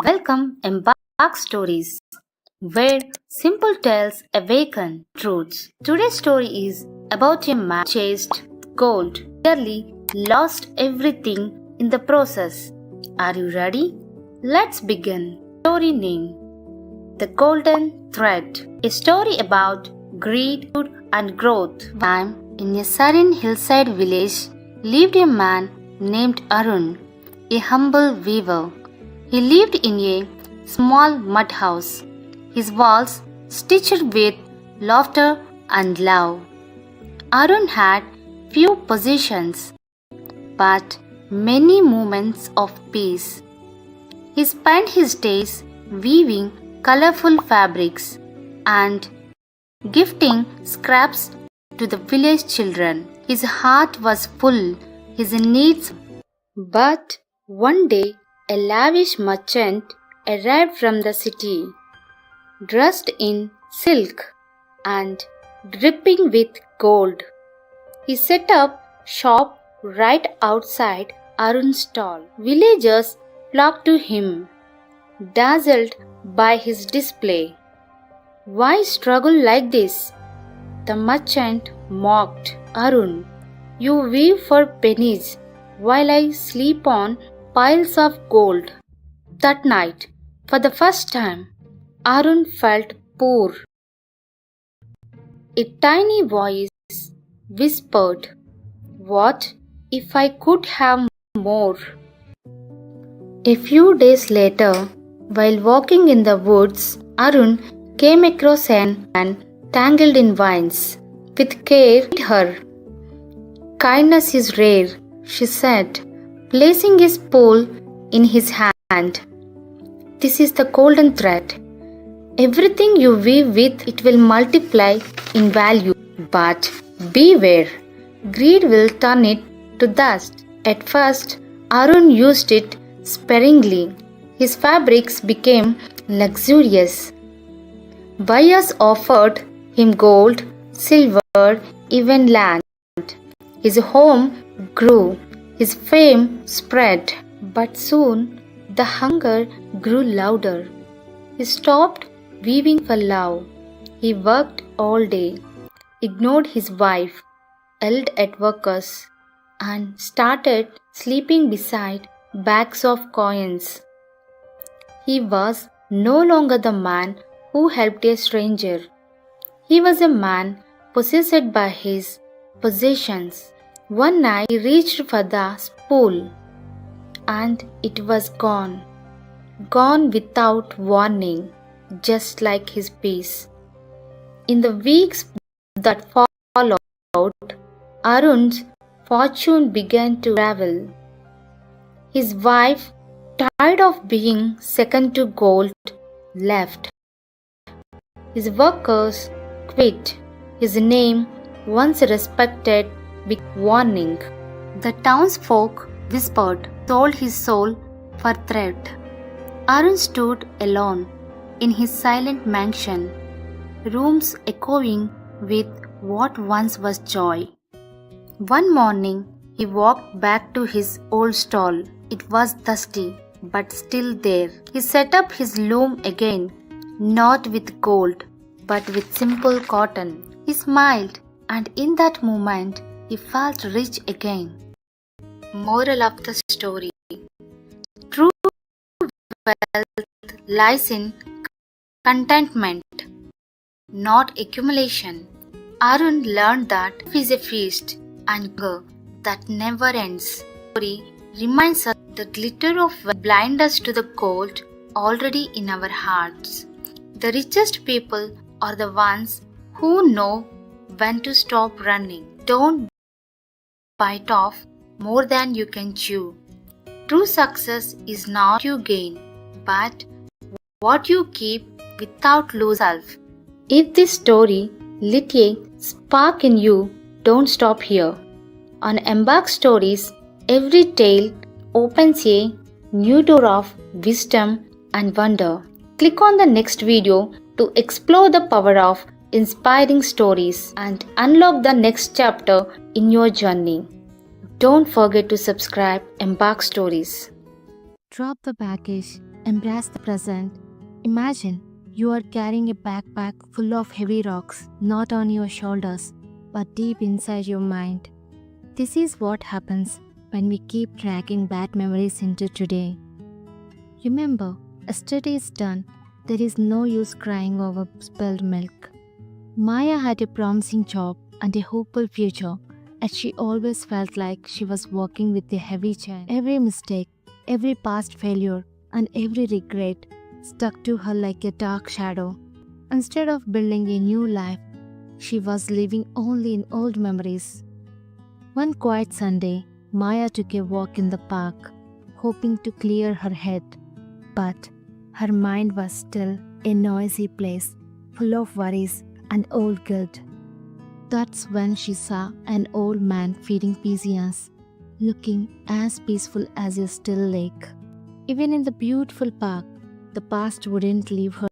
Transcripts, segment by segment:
Welcome Embark Stories, where simple tales awaken truths. Today's story is about a man who chased gold, nearly lost everything in the process. Are you ready? Let's begin. Story name: The Golden Thread. A story about greed and growth. One time, in a serene hillside village, lived a man named Arun, a humble weaver. He lived in a small mud house, his walls stitched with laughter and love. Arun had few possessions, but many moments of peace. He spent his days weaving colorful fabrics and gifting scraps to the village children. His heart was full, his needs. But one day, a lavish merchant arrived from the city, dressed in silk and dripping with gold. He set up shop right outside Arun's stall. Villagers flocked to him, dazzled by his display. "Why struggle like this?" the merchant mocked. "Arun, you weave for pennies while I sleep on piles of gold." That night, for the first time, Arun felt poor. A tiny voice whispered, "What if I could have more?" A few days later, while walking in the woods, Arun came across an man tangled in vines. With care, her. "Kindness is rare," she said, placing a spool in his hand. "This is the golden thread. Everything you weave with it will multiply in value. But beware, greed will turn it to dust." At first, Arun used it sparingly. His fabrics became luxurious. Buyers offered him gold, silver, even land. His home grew. His fame spread, but soon the hunger grew louder. He stopped weaving for love. He worked all day, ignored his wife, yelled at workers, and started sleeping beside bags of coins. He was no longer the man who helped a stranger. He was a man possessed by his possessions. One night he reached for the spool, and it was gone. Gone without warning, just like his peace. In the weeks that followed, Arun's fortune began to ravel. His wife, tired of being second to gold, left. His workers quit. His name, once respected, became warning. The townsfolk whispered, sold his soul for thread. Arun stood alone in his silent mansion, rooms echoing with what once was joy. One morning, he walked back to his old stall. It was dusty, but still there. He set up his loom again, not with gold, but with simple cotton. He smiled, and in that moment, he felt rich again. Moral of the story: true wealth lies in contentment, not accumulation. Arun learned that life is a feast and hunger that never ends. The story reminds us the glitter of wealth blinds us to the gold already in our hearts. The richest people are the ones who know when to stop running. Don't bite off more than you can chew. True success is not what you gain, but what you keep without losing yourself. If this story lit a spark in you, don't stop here. On Embark Stories, every tale opens a new door of wisdom and wonder. Click on the next video to explore the power of inspiring stories and unlock the next chapter in your journey. Don't forget to subscribe Embark Stories. Drop the baggage Embrace the present. Imagine you are carrying a backpack full of heavy rocks, not on your shoulders, but deep inside your mind. This is what happens when we keep dragging bad memories into today. Remember, yesterday is done. There is no use crying over spilled milk. Maya had a promising job and a hopeful future, and she always felt like she was walking with a heavy chain. Every mistake, every past failure, and every regret stuck to her like a dark shadow. Instead of building a new life, she was living only in old memories. One quiet Sunday, Maya took a walk in the park, hoping to clear her head. But her mind was still a noisy place, full of worries and old guilt. That's when she saw an old man feeding pigeons, looking as peaceful as a still lake. Even in the beautiful park, the past wouldn't leave her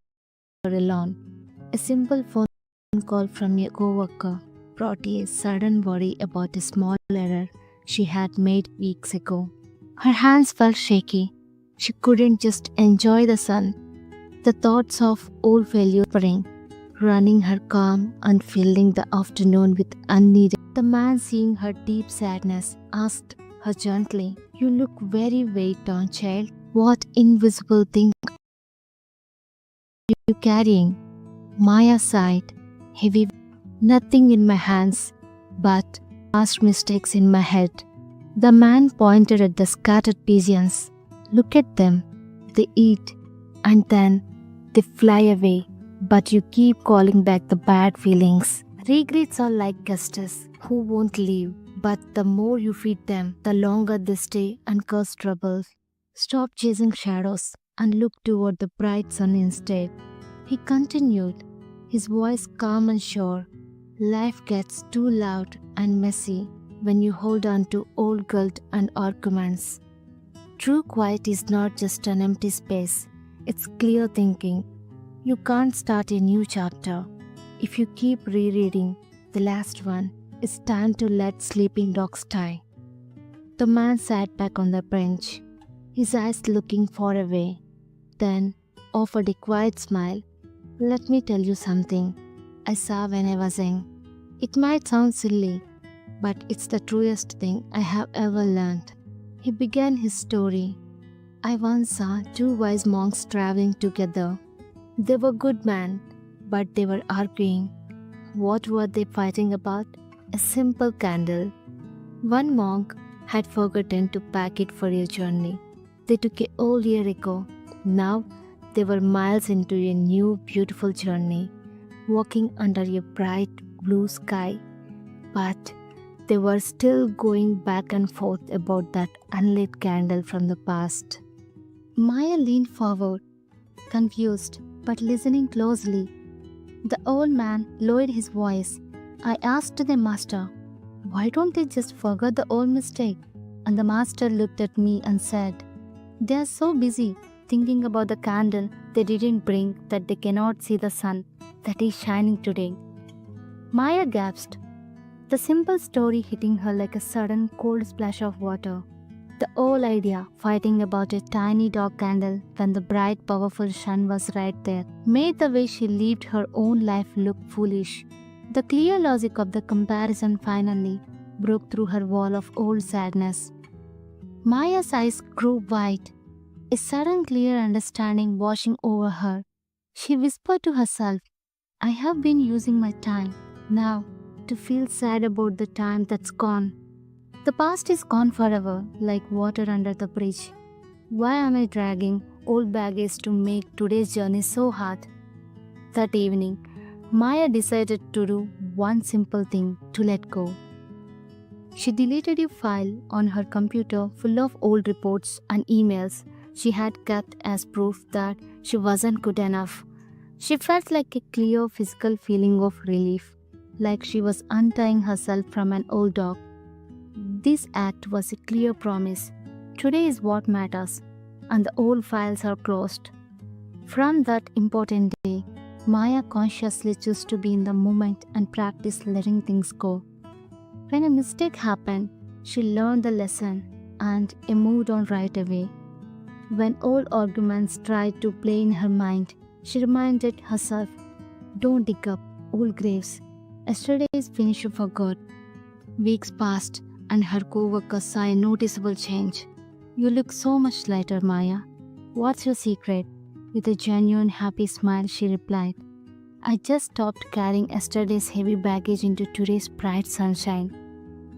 alone. A simple phone call from a coworker brought a sudden worry about a small error she had made weeks ago. Her hands felt shaky. She couldn't just enjoy the sun. The thoughts of old failure running her calm and filling the afternoon with unneeded. The man, seeing her deep sadness, asked her gently, "You look very weighed down, child. What invisible thing are you carrying?" Maya sighed, heavy. "Nothing in my hands, but past mistakes in my head." The man pointed at the scattered pigeons. "Look at them. They eat, and then they fly away. But you keep calling back the bad feelings. Regrets are like guests who won't leave, but the more you feed them, the longer they stay and cause trouble. Stop chasing shadows and look toward the bright sun instead." He continued, his voice calm and sure. "Life gets too loud and messy when you hold on to old guilt and arguments. True quiet is not just an empty space, it's clear thinking. You can't start a new chapter if you keep rereading the last one. It's time to let sleeping dogs die." The man sat back on the bench, his eyes looking far away, then offered a quiet smile. "Let me tell you something I saw when I was young. It might sound silly, but it's the truest thing I have ever learned." He began his story. "I once saw two wise monks traveling together. They were good men, but they were arguing. What were they fighting about? A simple candle. One monk had forgotten to pack it for a journey they took a whole year ago. Now they were miles into a new beautiful journey, walking under a bright blue sky. But they were still going back and forth about that unlit candle from the past." Maya leaned forward, confused but listening closely. The old man lowered his voice. "I asked the master, why don't they just forget the old mistake?" And the master looked at me and said, "They are so busy thinking about the candle they didn't bring that they cannot see the sun that is shining today." Maya gasped, the simple story hitting her like a sudden cold splash of water. The whole idea, fighting about a tiny dark candle when the bright, powerful sun was right there, made the way she lived her own life look foolish. The clear logic of the comparison finally broke through her wall of old sadness. Maya's eyes grew wide, a sudden clear understanding washing over her. She whispered to herself, "I have been using my time now to feel sad about the time that's gone. The past is gone forever, like water under the bridge. Why am I dragging old baggage to make today's journey so hard?" That evening, Maya decided to do one simple thing: to let go. She deleted a file on her computer full of old reports and emails she had kept as proof that she wasn't good enough. She felt like a clear physical feeling of relief, like she was untying herself from an old dog. This act was a clear promise. Today is what matters, and the old files are closed. From that important day, Maya consciously chose to be in the moment and practice letting things go. When a mistake happened, she learned the lesson and moved on right away. When old arguments tried to play in her mind, she reminded herself, don't dig up old graves. Yesterday's finish you forgot. Weeks passed, and her co-workers saw a noticeable change. You look so much lighter, Maya. What's your secret? With a genuine happy smile, she replied, I just stopped carrying yesterday's heavy baggage into today's bright sunshine.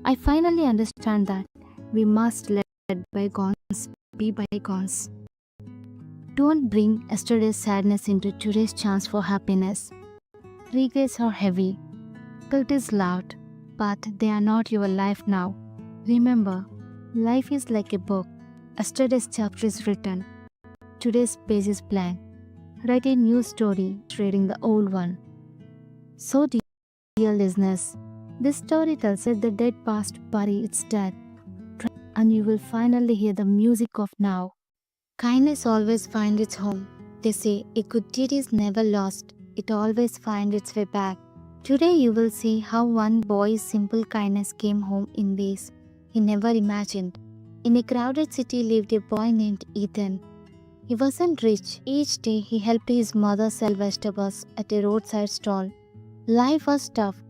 I finally understand that we must let bygones be bygones. Don't bring yesterday's sadness into today's chance for happiness. Regrets are heavy, guilt is loud, but they are not your life now. Remember, life is like a book. Yesterday's chapter is written, today's page is blank. Write a new story, trading the old one. So, dear listeners, this story tells that the dead past bury its dead, and you will finally hear the music of now. Kindness always finds its home. They say a good deed is never lost, it always finds its way back. Today you will see how one boy's simple kindness came home in ways he never imagined. In a crowded city lived a boy named Ethan. He wasn't rich. Each day he helped his mother sell vegetables at a roadside stall. Life was tough,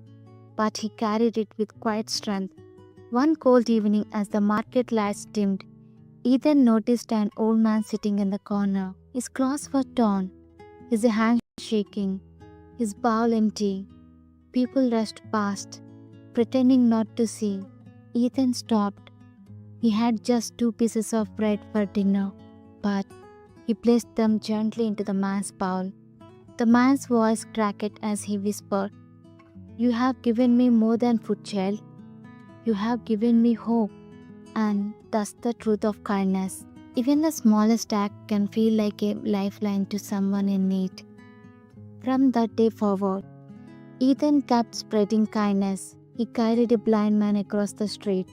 but he carried it with quiet strength. One cold evening, as the market lights dimmed, Ethan noticed an old man sitting in the corner. His clothes were torn, his hands shaking, his bowl empty. People rushed past, pretending not to see. Ethan stopped. He had just 2 pieces of bread for dinner, but he placed them gently into the man's bowl. The man's voice cracked as he whispered, You have given me more than food, child. You have given me hope. And that's the truth of kindness. Even the smallest act can feel like a lifeline to someone in need. From that day forward, Ethan kept spreading kindness. He carried a blind man across the street.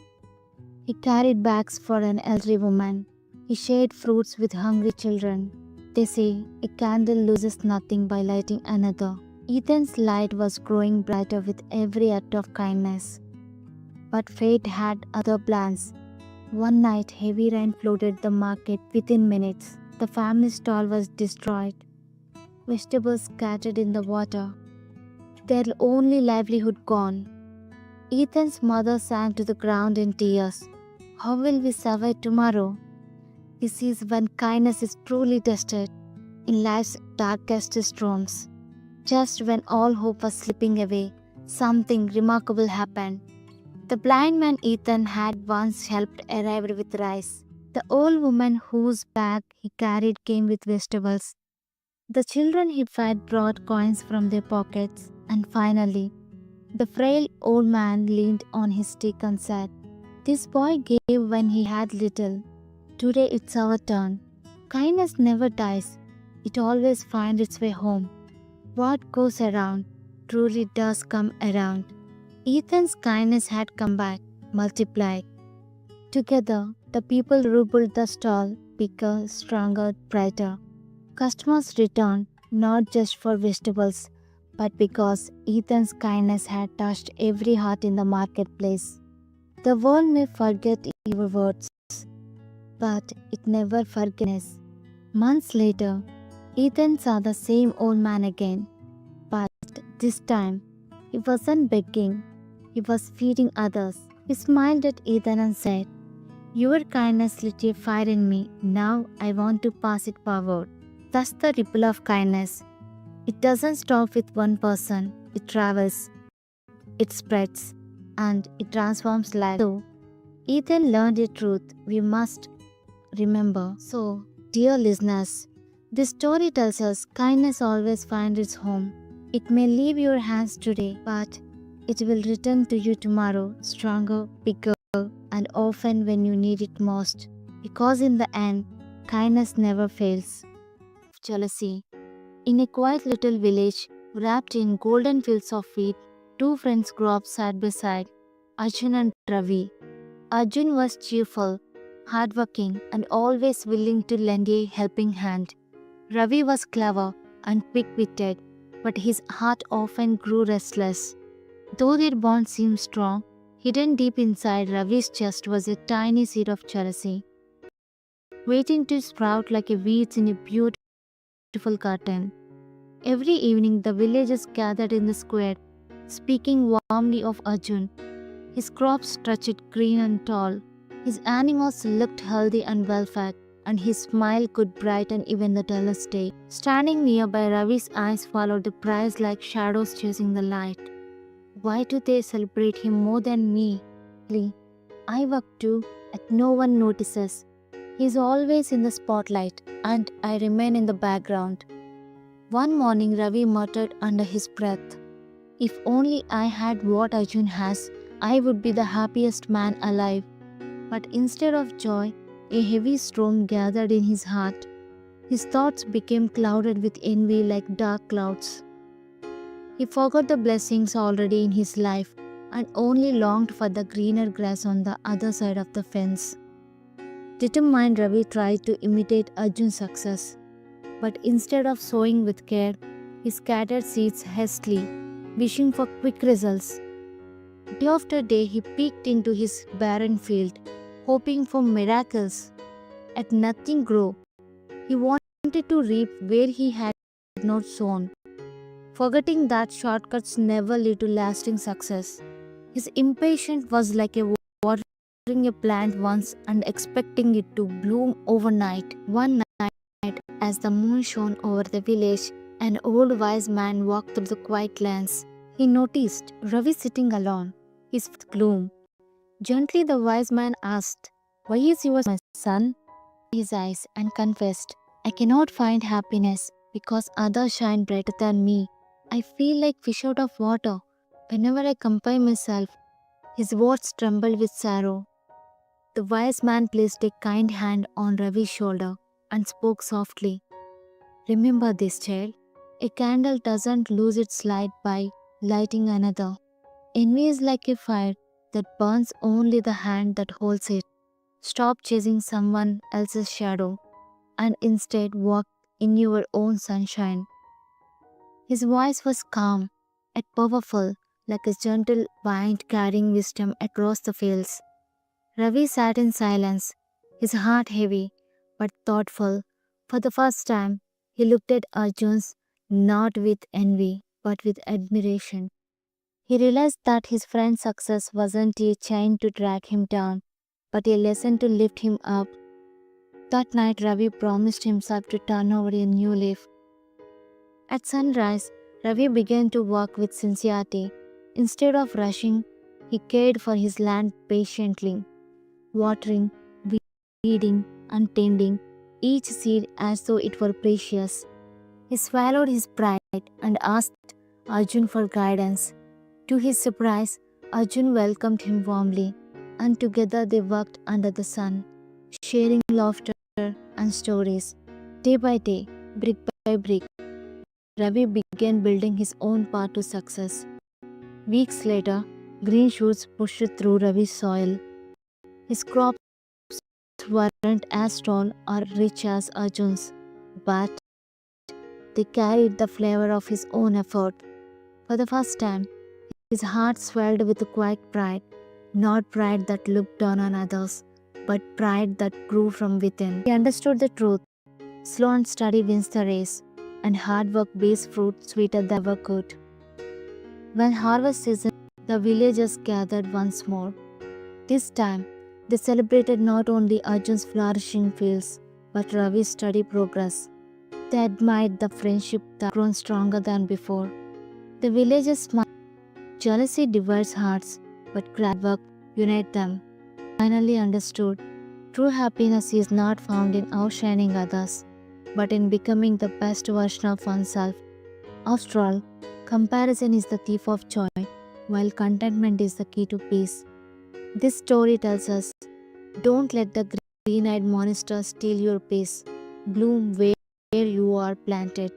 He carried bags for an elderly woman. He shared fruits with hungry children. They say a candle loses nothing by lighting another. Ethan's light was growing brighter with every act of kindness. But fate had other plans. One night, heavy rain flooded the market within minutes. The family stall was destroyed. Vegetables scattered in the water. Their only livelihood gone. Ethan's mother sank to the ground in tears. How will we survive tomorrow? This is when kindness is truly tested in life's darkest storms. Just when all hope was slipping away, something remarkable happened. The blind man Ethan had once helped arrived with rice. The old woman whose bag he carried came with vegetables. The children he fed brought coins from their pockets. And finally, the frail old man leaned on his stick and said, This boy gave when he had little. Today it's our turn. Kindness never dies. It always finds its way home. What goes around truly does come around. Ethan's kindness had come back, multiplied. Together, the people rebuilt the stall, bigger, stronger, brighter. Customers returned, not just for vegetables, but because Ethan's kindness had touched every heart in the marketplace. The world may forget your words, but it never forgets. Months later, Ethan saw the same old man again, but this time, he wasn't begging, he was feeding others. He smiled at Ethan and said, Your kindness lit a fire in me. Now I want to pass it forward. That's the ripple of kindness. It doesn't stop with one person. It travels, it spreads, and it transforms lives. So, Ethan learned a truth we must remember. So, dear listeners, this story tells us kindness always finds its home. It may leave your hands today, but it will return to you tomorrow, stronger, bigger, and often when you need it most. Because in the end, kindness never fails. Jealousy. In a quiet little village, wrapped in golden fields of wheat, 2 friends grew up side by side, Arjun and Ravi. Arjun was cheerful, hardworking, and always willing to lend a helping hand. Ravi was clever and quick-witted, but his heart often grew restless. Though their bond seemed strong, hidden deep inside Ravi's chest was a tiny seed of jealousy. waiting to sprout like a weeds in a beautiful garden. Every evening, the villagers gathered in the square, speaking warmly of Arjun. His crops stretched green and tall. His animals looked healthy and well fed, and his smile could brighten even the dullest day. Standing nearby, Ravi's eyes followed the prize like shadows chasing the light. Why do they celebrate him more than me? I work too, yet no one notices. He is always in the spotlight, and I remain in the background. One morning, Ravi muttered under his breath, "If only I had what Arjun has, I would be the happiest man alive." But instead of joy, a heavy storm gathered in his heart. His thoughts became clouded with envy like dark clouds. He forgot the blessings already in his life and only longed for the greener grass on the other side of the fence. Determined, Ravi tried to imitate Arjun's success, but instead of sowing with care, he scattered seeds hastily, wishing for quick results. Day after day, he peeked into his barren field, hoping for miracles. Yet nothing grew. He wanted to reap where he had not sown, forgetting that shortcuts never lead to lasting success. His impatience was like a watering a plant once and expecting it to bloom overnight. One night, as the moon shone over the village, an old wise man walked through the quiet lands. He noticed Ravi sitting alone, his face gloom. Gently the wise man asked, "Why is yours, my son?" His eyes and confessed, "I cannot find happiness because others shine brighter than me. I feel like fish out of water whenever I compare myself." His words trembled with sorrow. The wise man placed a kind hand on Ravi's shoulder and spoke softly. "Remember this, child. A candle doesn't lose its light by lighting another. Envy is like a fire that burns only the hand that holds it. Stop chasing someone else's shadow and instead walk in your own sunshine." His voice was calm yet powerful, like a gentle wind carrying wisdom across the fields. Ravi sat in silence, his heart heavy but thoughtful. For the first time, he looked at Arjun's not with envy but with admiration. He realized that his friend's success wasn't a chain to drag him down, but a lesson to lift him up. That night, Ravi promised himself to turn over a new leaf. At sunrise, Ravi began to work with sincerity. Instead of rushing, he cared for his land patiently, watering, weeding, and tending each seed as though it were precious. He swallowed his pride and asked Arjun for guidance. To his surprise, Arjun welcomed him warmly, and together they worked under the sun, sharing laughter and stories. Day by day, brick by brick, Ravi began building his own path to success. Weeks later, green shoots pushed through Ravi's soil. His crops weren't as tall or rich as Arjun's, but they carried the flavor of his own effort. For the first time, his heart swelled with quiet pride, not pride that looked down on others, but pride that grew from within. He understood the truth. Slow and steady wins the race, and hard work bears fruit sweeter than ever could. When harvest season, the villagers gathered once more. This time, they celebrated not only Arjun's flourishing fields, but Ravi's steady progress. They admired the friendship that grown stronger than before. The villagers smiled. Jealousy divides hearts, but hard work unites them. Finally understood, true happiness is not found in outshining others, but in becoming the best version of oneself. After all, comparison is the thief of joy, while contentment is the key to peace. This story tells us, don't let the green-eyed monster steal your peace. Bloom where you are planted,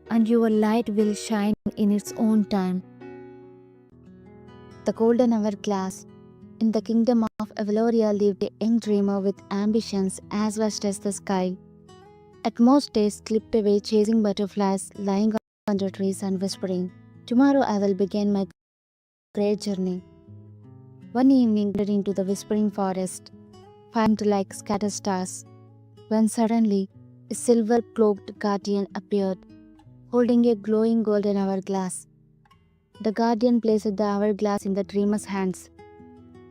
and your light will shine in its own time. The Golden Hourglass. In the kingdom of Eveloria lived a young dreamer with ambitions as vast as the sky. At most days slipped away chasing butterflies, lying under trees and whispering, "Tomorrow I will begin my great journey." One evening, he wandered into the whispering forest, found like scattered stars. when suddenly a silver cloaked guardian appeared, holding a glowing golden hourglass. The guardian placed the hourglass in the dreamer's hands.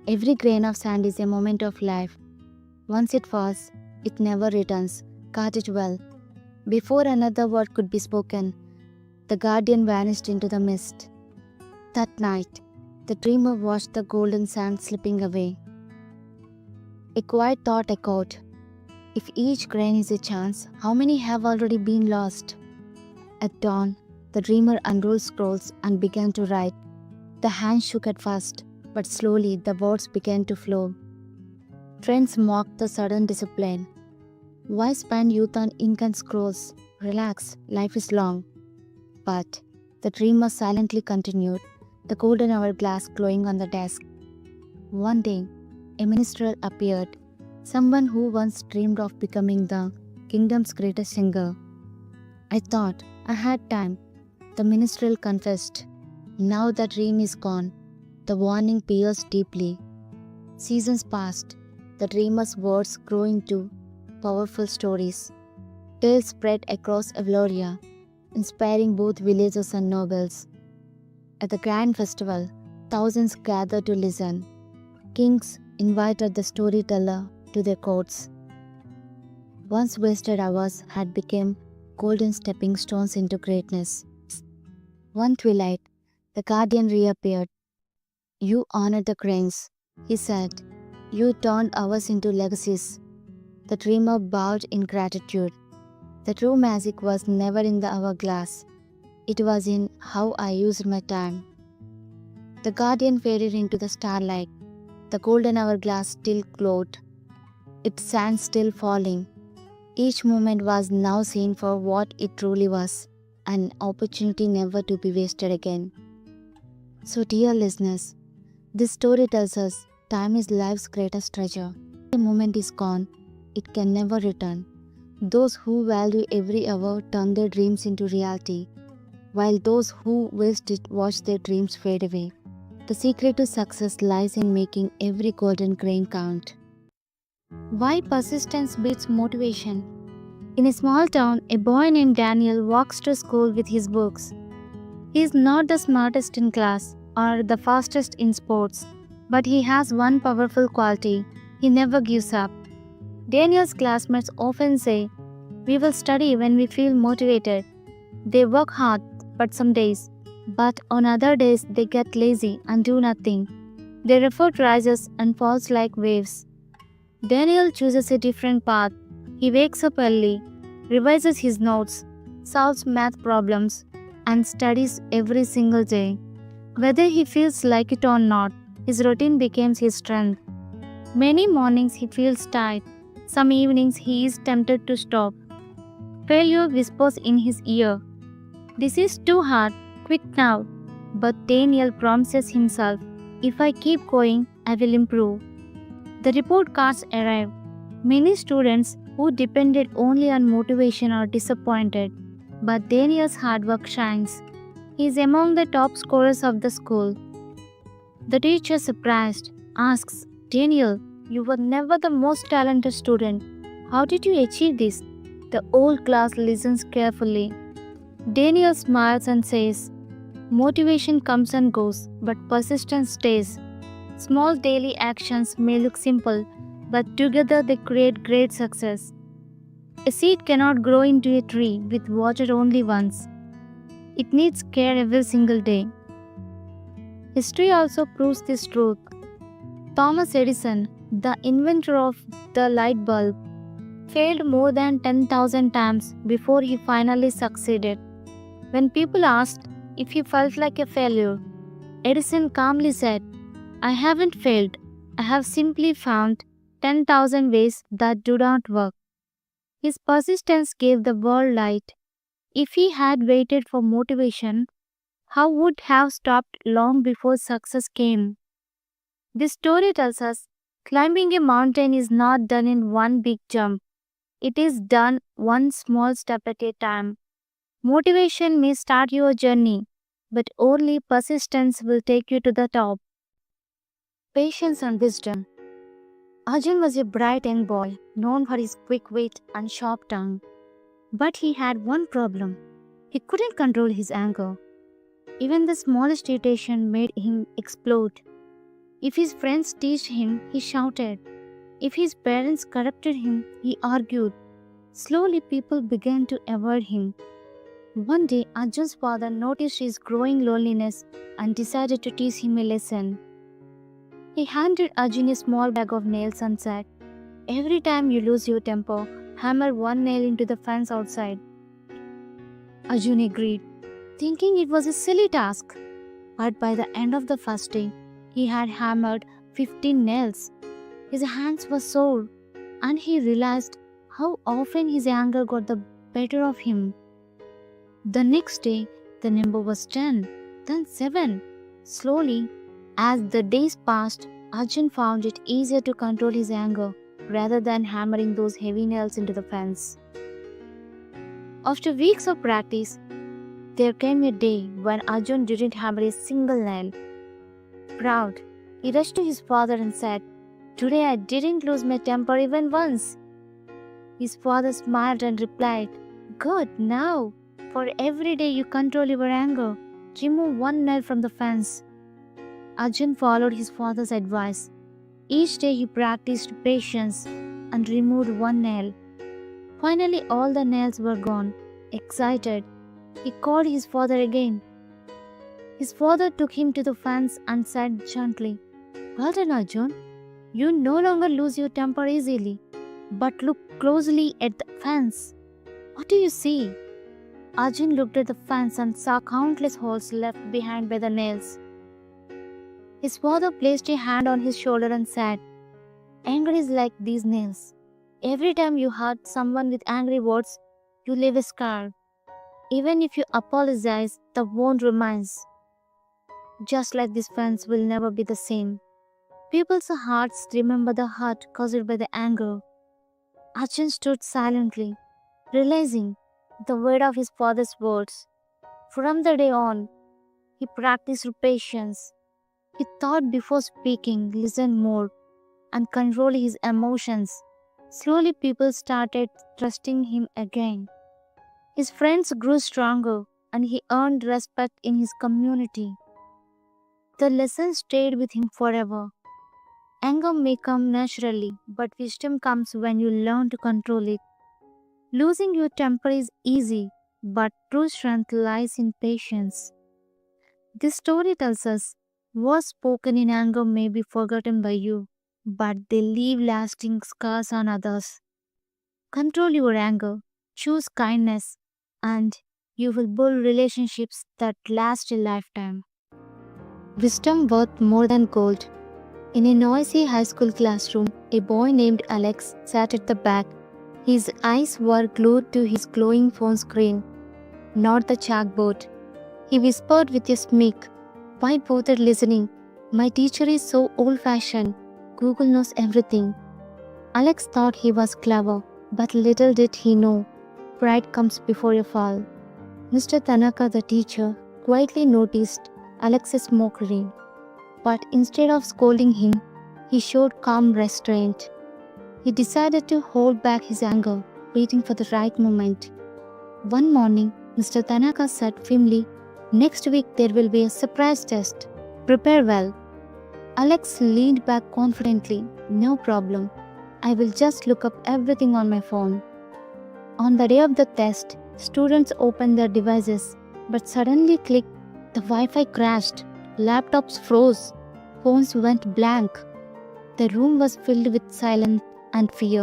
Every grain of sand is a moment of life. Once it falls, it never returns. Guard it well. Before another word could be spoken, the guardian vanished into the mist. That night, the dreamer watched the golden sand slipping away. A quiet thought echoed. If each grain is a chance, how many have already been lost? At dawn, the dreamer unrolled scrolls and began to write. The hand shook at first, but slowly the words began to flow. Friends mocked the sudden discipline. Why spend youth on ink and scrolls? Relax, life is long. But the dreamer silently continued, the golden hourglass glowing on the desk. One day, a minstrel appeared, someone who once dreamed of becoming the kingdom's greatest singer. I thought I had time, the minstrel confessed. Now the dream is gone. The warning pierced deeply. Seasons passed, the dreamer's words grew into powerful stories. Tales spread across Avaloria, inspiring both villagers and nobles. At the grand festival, thousands gathered to listen. Kings invited the storyteller to their courts. Once wasted hours had become golden stepping stones into greatness. One twilight, the guardian reappeared. You honored the cranes, he said. You turned hours into legacies. The dreamer bowed in gratitude. The true magic was never in the hourglass. It was in how I used my time. The guardian faded into the starlight. The golden hourglass still glowed, its sand still falling. Each moment was now seen for what it truly was, an opportunity never to be wasted again. So, dear listeners, this story tells us time is life's greatest treasure. The moment is gone, it can never return. Those who value every hour turn their dreams into reality, while those who waste it watch their dreams fade away. The secret to success lies in making every golden grain count. Why persistence beats motivation? In a small town, a boy named Daniel walks to school with his books. He is not the smartest in class or the fastest in sports, but he has one powerful quality: he never gives up. Daniel's classmates often say, "We will study when we feel motivated." They work hard, but on other days they get lazy and do nothing. Their effort rises and falls like waves. Daniel chooses a different path. He wakes up early, revises his notes, solves math problems, and studies every single day. Whether he feels like it or not, his routine becomes his strength. Many mornings he feels tired. Some evenings he is tempted to stop. Failure whispers in his ear, "This is too hard, quit now." But Daniel promises himself, "If I keep going, I will improve." The report cards arrive. Many students who depended only on motivation are disappointed, but Daniel's hard work shines. He is among the top scorers of the school. The teacher, surprised, asks, "Daniel, you were never the most talented student. How did you achieve this?" The whole class listens carefully. Daniel smiles and says, "Motivation comes and goes, but persistence stays. Small daily actions may look simple, but together they create great success." A seed cannot grow into a tree with water only once. It needs care every single day. History also proves this truth. Thomas Edison, the inventor of the light bulb, failed more than 10,000 times before he finally succeeded. When people asked if he felt like a failure, Edison calmly said, "I haven't failed. I have simply found 10,000 ways that do not work." His persistence gave the world light. If he had waited for motivation, how would have stopped long before success came? This story tells us climbing a mountain is not done in one big jump. It is done one small step at a time. Motivation may start your journey, but only persistence will take you to the top. Patience and wisdom. Arjun was a bright young boy, known for his quick wit and sharp tongue. But he had one problem. He couldn't control his anger. Even the smallest irritation made him explode. If his friends teased him, he shouted. If his parents corrected him, he argued. Slowly, people began to avoid him. One day, Arjun's father noticed his growing loneliness and decided to teach him a lesson. He handed Arjun a small bag of nails and said, "Every time you lose your temper, hammer one nail into the fence outside." Arjun agreed, thinking it was a silly task. But by the end of the first day, he had hammered 15 nails. His hands were sore, and he realized how often his anger got the better of him. The next day, the number was 10, then 7. Slowly, as the days passed, Arjun found it easier to control his anger rather than hammering those heavy nails into the fence. After weeks of practice, there came a day when Arjun didn't hammer a single nail. Proud, he rushed to his father and said, "Today I didn't lose my temper even once." His father smiled and replied, "Good, now, for every day you control your anger, remove one nail from the fence." Arjun followed his father's advice. Each day he practiced patience and removed one nail. Finally, all the nails were gone. Excited, he called his father again. His father took him to the fence and said gently, "Well done, Arjun. You no longer lose your temper easily. But look closely at the fence. What do you see?" Arjun looked at the fence and saw countless holes left behind by the nails. His father placed a hand on his shoulder and said, "Anger is like these nails. Every time you hurt someone with angry words, you leave a scar. Even if you apologize, the wound remains. Just like this fence will never be the same. People's hearts remember the hurt caused by the anger." Arjun stood silently, realizing the weight of his father's words. From the day on, he practiced patience. He thought before speaking, listened more, and controlled his emotions. Slowly, people started trusting him again. His friends grew stronger, and he earned respect in his community. The lesson stayed with him forever. Anger may come naturally, but wisdom comes when you learn to control it. Losing your temper is easy, but true strength lies in patience. This story tells us words spoken in anger may be forgotten by you, but they leave lasting scars on others. Control your anger, choose kindness, and you will build relationships that last a lifetime. Wisdom worth more than gold. In a noisy high school classroom, a boy named Alex sat at the back. His eyes were glued to his glowing phone screen, not the chalkboard. He whispered with a smirk, "Why bother listening? My teacher is so old-fashioned. Google knows everything." Alex thought he was clever, but little did he know, pride comes before a fall. Mr. Tanaka, the teacher, quietly noticed Alex's mockery. But instead of scolding him, he showed calm restraint. He decided to hold back his anger, waiting for the right moment. One morning, Mr. Tanaka said firmly, "Next week there will be a surprise test. Prepare well." Alex leaned back confidently. "No problem. I will just look up everything on my phone." On the day of the test, students opened their devices, but suddenly click, the Wi-Fi crashed, laptops froze, phones went blank. The room was filled with silence and fear.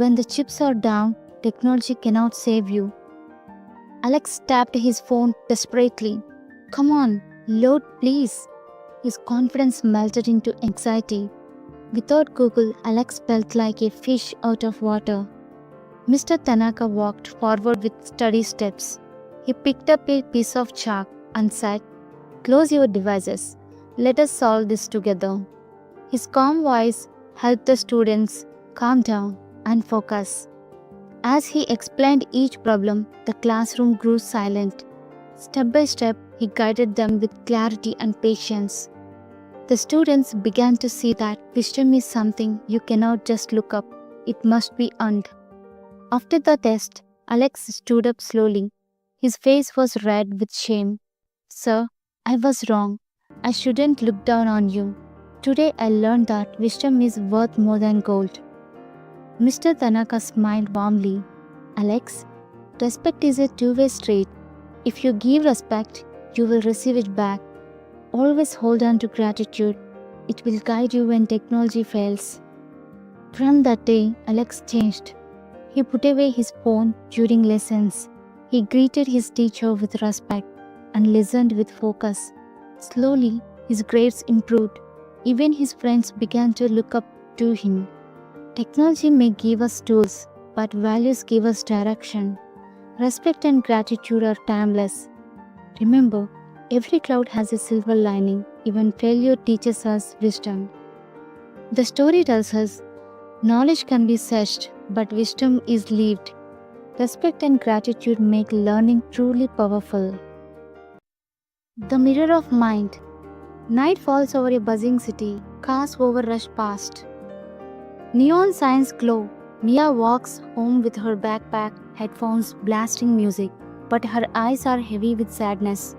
When the chips are down, technology cannot save you. Alex tapped his phone desperately. "Come on, load please." His confidence melted into anxiety. Without Google, Alex felt like a fish out of water. Mr. Tanaka walked forward with steady steps. He picked up a piece of chalk and said, "Close your devices. Let us solve this together." His calm voice helped the students calm down and focus. As he explained each problem, the classroom grew silent. Step by step, he guided them with clarity and patience. The students began to see that wisdom is something you cannot just look up, it must be earned. After the test, Alex stood up slowly. His face was red with shame. Sir, I was wrong. I shouldn't look down on you. Today I learned that wisdom is worth more than gold. Mr. Tanaka smiled warmly. Alex, respect is a two-way street. If you give respect, you will receive it back. Always hold on to gratitude. It will guide you when technology fails. From that day, Alex changed. He put away his phone during lessons. He greeted his teacher with respect and listened with focus. Slowly, his grades improved. Even his friends began to look up to him. Technology may give us tools, but values give us direction. Respect and gratitude are timeless. Remember, every cloud has a silver lining. Even failure teaches us wisdom. The story tells us knowledge can be searched, but wisdom is lived. Respect and gratitude make learning truly powerful. The mirror of mind. Night falls over a buzzing city. Cars overrush past. Neon signs glow. Mia walks home with her backpack, headphones blasting music, but her eyes are heavy with sadness.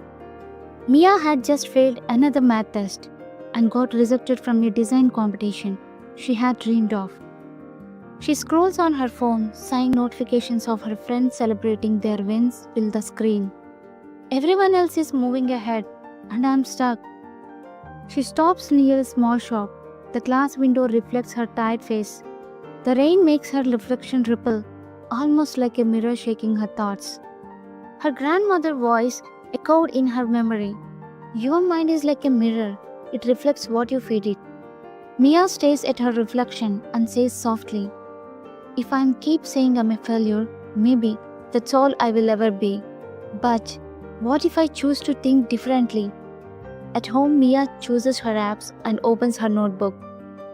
Mia had just failed another math test and got rejected from a design competition she had dreamed of. She scrolls on her phone, seeing notifications of her friends celebrating their wins fill the screen. Everyone else is moving ahead, and I'm stuck. She stops near a small shop. The glass window reflects her tired face. The rain makes her reflection ripple, almost like a mirror shaking her thoughts. Her grandmother's voice echoed in her memory. Your mind is like a mirror. It reflects what you feed it. Mia stares at her reflection and says softly, if I keep saying I'm a failure, maybe that's all I will ever be. But what if I choose to think differently? At home, Mia chooses her apps and opens her notebook.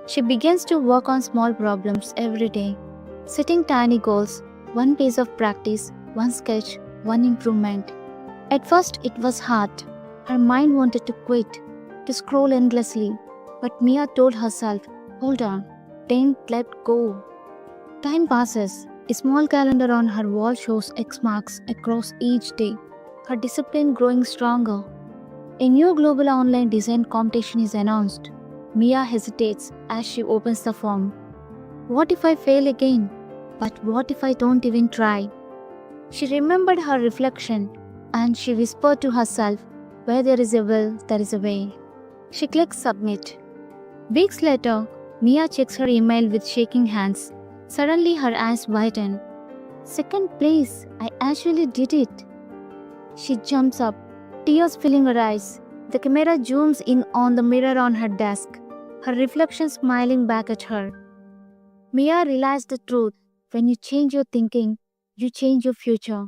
She begins to work on small problems every day, setting tiny goals, one piece of practice, one sketch, one improvement. At first, it was hard. Her mind wanted to quit, to scroll endlessly. But Mia told herself, hold on, don't let go. Time passes. A small calendar on her wall shows X marks across each day, her discipline growing stronger. A new global online design competition is announced. Mia hesitates as she opens the form. What if I fail again? But what if I don't even try? She remembered her reflection and she whispered to herself, where there is a will, there is a way. She clicks submit. Weeks later, Mia checks her email with shaking hands. Suddenly her eyes widen. Second place, I actually did it. She jumps up, tears filling her eyes. The camera zooms in on the mirror on her desk, her reflection smiling back at her. Mia realized the truth. When you change your thinking, you change your future.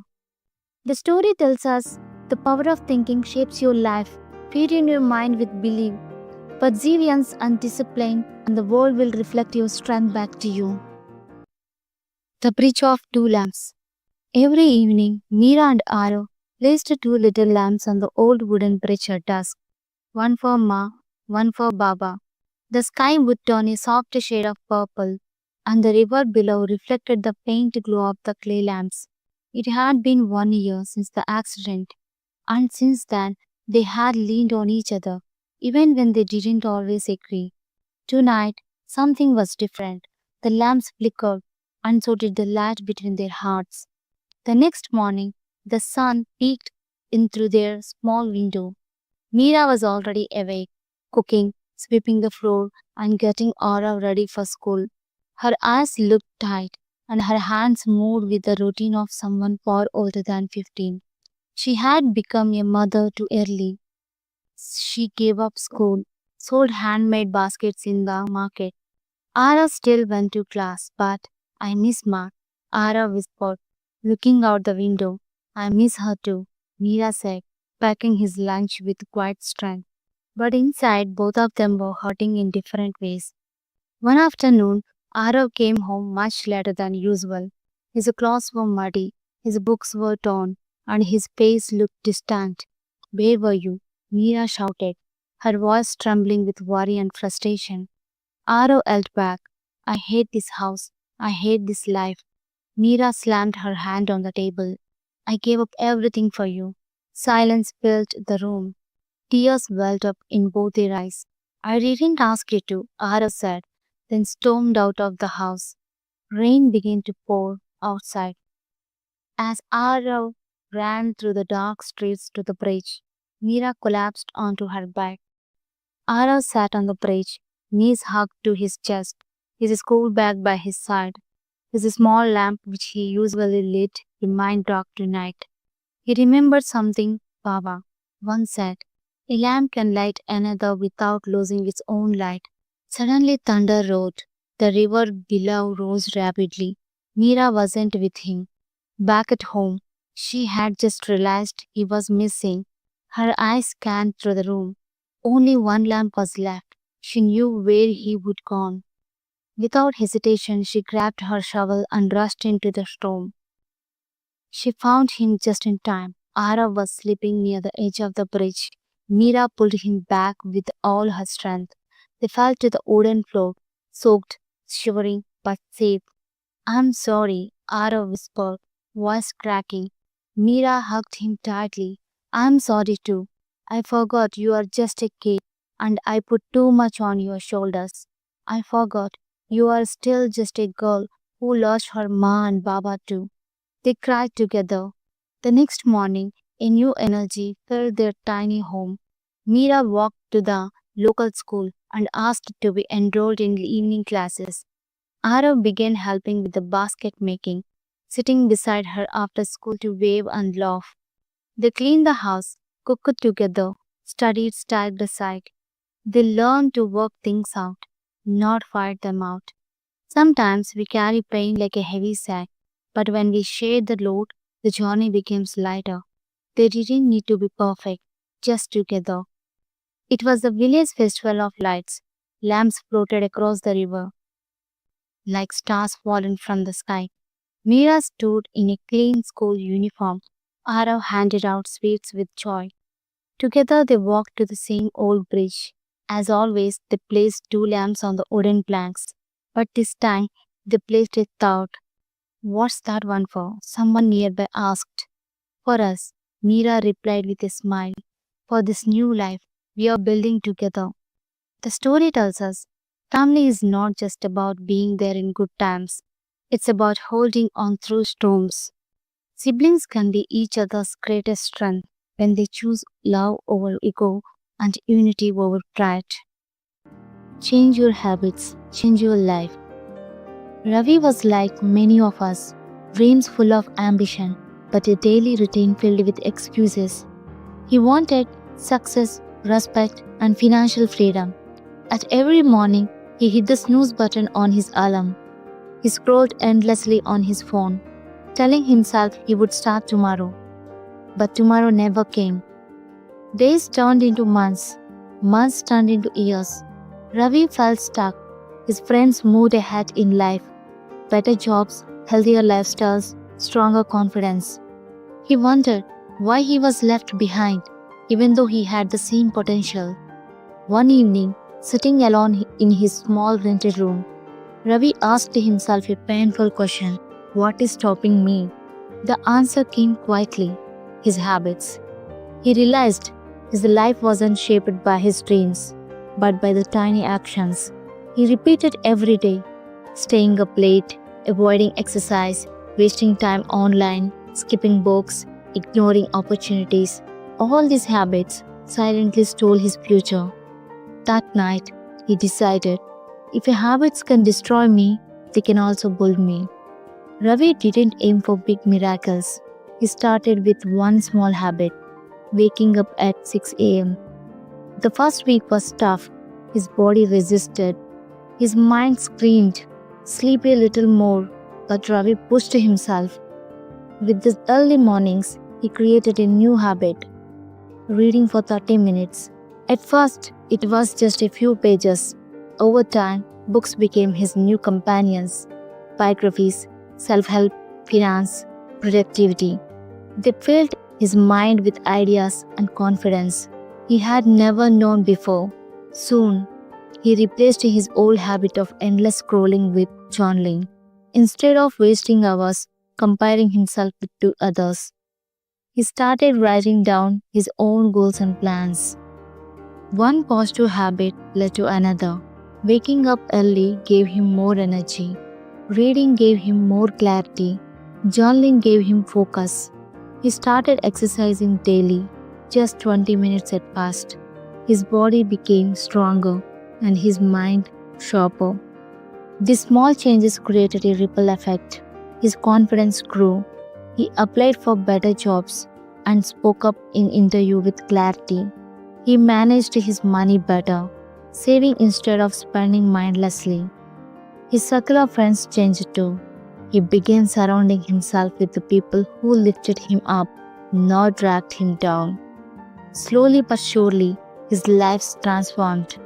The story tells us the power of thinking shapes your life. Feed in your mind with belief, perseverance and discipline, and the world will reflect your strength back to you. The Bridge of Two Lamps. Every evening, Meera and Aro placed two little lamps on the old wooden bridge at dusk. One for Ma, one for Baba. The sky would turn a soft shade of purple, and the river below reflected the faint glow of the clay lamps. It had been 1 year since the accident, and since then they had leaned on each other, even when they didn't always agree. Tonight, something was different. The lamps flickered, and so did the light between their hearts. The next morning, the sun peeked in through their small window. Meera was already awake, cooking, sweeping the floor, and getting Aura ready for school. Her eyes looked tight, and her hands moved with the routine of someone far older than 15. She had become a mother too early. She gave up school, sold handmade baskets in the market. Ara still went to class, but I miss Ma, Ara whispered, looking out the window. I miss her too, Meera said, packing his lunch with quiet strength. But inside, both of them were hurting in different ways. One afternoon, Arav came home much later than usual. His clothes were muddy, his books were torn, and his face looked distant. Where were you? Meera shouted. her voice trembling with worry and frustration. Aro yelled back, I hate this house. I hate this life. Mira slammed her hand on the table. I gave up everything for you. Silence filled the room. Tears welled up in both their eyes. I didn't ask you to, Aro said, then stormed out of the house. Rain began to pour outside. As Aro ran through the dark streets to the bridge, Mira collapsed onto her back. Aro sat on the bridge, knees hugged to his chest, his school bag by his side. His small lamp, which he usually lit, remained dark tonight. He remembered something Baba once said. A lamp can light another without losing its own light. Suddenly thunder roared. The river below rose rapidly. Mira wasn't with him. Back at home, she had just realized he was missing. Her eyes scanned through the room. Only one lamp was left. She knew where he would gone. Without hesitation, she grabbed her shovel and rushed into the storm. She found him just in time. Ara was sleeping near the edge of the bridge. Mira pulled him back with all her strength. They fell to the wooden floor, soaked, shivering, but safe. I'm sorry, Ara whispered, voice cracking. Mira hugged him tightly. I'm sorry too. I forgot you are just a kid and I put too much on your shoulders. I forgot you are still just a girl who lost her ma and baba too. They cried together. The next morning, a new energy filled their tiny home. Mira walked to the local school and asked to be enrolled in evening classes. Arav began helping with the basket making, sitting beside her after school to wave and laugh. They cleaned the house, cooked together, studied side by side. They learned to work things out, not fight them out. Sometimes we carry pain like a heavy sack, but when we share the load, the journey becomes lighter. They didn't need to be perfect, just together. It was the village festival of lights. Lamps floated across the river like stars fallen from the sky. Mira stood in a clean school uniform. Arav handed out sweets with joy. Together they walked to the same old bridge. As always, they placed two lamps on the wooden planks. But this time, they placed a third. What's that one for? Someone nearby asked. For us, Mira replied with a smile. For this new life we are building together. The story tells us family is not just about being there in good times, it's about holding on through storms. Siblings can be each other's greatest strength when they choose love over ego and unity over pride. Change your habits, change your life. Ravi was like many of us, dreams full of ambition, but a daily routine filled with excuses. He wanted success, respect, and financial freedom. At every morning, he hit the snooze button on his alarm. He scrolled endlessly on his phone, telling himself he would start tomorrow. But tomorrow never came. Days turned into months. Months turned into years. Ravi felt stuck. His friends moved ahead in life. Better jobs, healthier lifestyles, stronger confidence. He wondered why he was left behind, even though he had the same potential. One evening, sitting alone in his small rented room, Ravi asked himself a painful question. What is stopping me? The answer came quietly. His habits. He realized his life wasn't shaped by his dreams, but by the tiny actions he repeated every day. Staying up late, avoiding exercise, wasting time online, skipping books, ignoring opportunities. All these habits silently stole his future. That night, he decided, if habits can destroy me, they can also build me. Ravi didn't aim for big miracles. He started with one small habit, waking up at 6 a.m. The first week was tough. His body resisted. His mind screamed, sleep a little more, but Ravi pushed himself. With these early mornings, he created a new habit, reading for 30 minutes. At first, it was just a few pages. Over time, books became his new companions. Biographies, self-help, finance, productivity. They filled his mind with ideas and confidence. he had never known before. Soon, he replaced his old habit of endless scrolling with journaling. Instead of wasting hours comparing himself to others, he started writing down his own goals and plans. One positive habit led to another. Waking up early gave him more energy. Reading gave him more clarity. Journaling gave him focus. He started exercising daily, just 20 minutes at first. His body became stronger and his mind sharper. These small changes created a ripple effect. His confidence grew. He applied for better jobs and spoke up in interview with clarity. He managed his money better, saving instead of spending mindlessly. His circle of friends changed too. He began surrounding himself with the people who lifted him up, not dragged him down. Slowly but surely, his life transformed.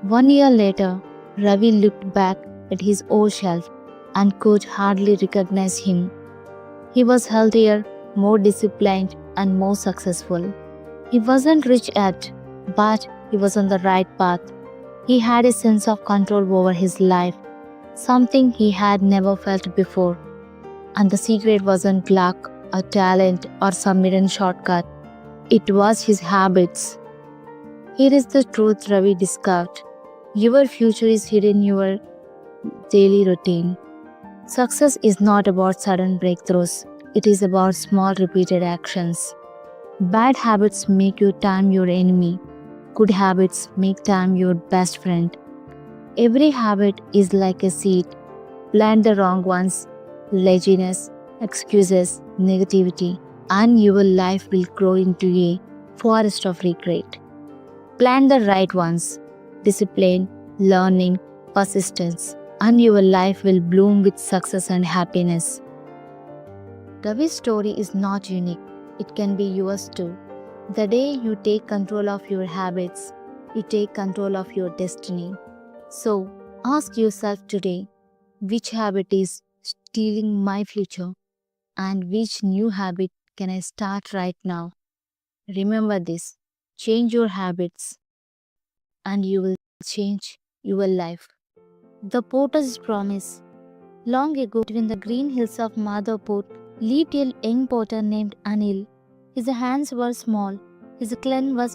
1 year later, Ravi looked back at his old self and could hardly recognize him. He was healthier, more disciplined, and more successful. He wasn't rich yet, but he was on the right path. He had a sense of control over his life, something he had never felt before. And the secret wasn't luck or talent or some hidden shortcut. It was his habits. Here is the truth Ravi discovered. Your future is hidden in your daily routine. Success is not about sudden breakthroughs. It is about small repeated actions. Bad habits make you time your enemy. Good habits make time your best friend. Every habit is like a seed. Plant the wrong ones, laziness, excuses, negativity, and your life will grow into a forest of regret. Plant the right ones, discipline, learning, persistence, and your life will bloom with success and happiness. Ravi's story is not unique. It can be yours too. The day you take control of your habits, you take control of your destiny. So, ask yourself today, which habit is stealing my future and which new habit can I start right now? Remember this, change your habits and you will change your life. The Porter's Promise. Long ago, between the green hills of Madhapur, lived a young porter named Anil. His hands were small, his clan was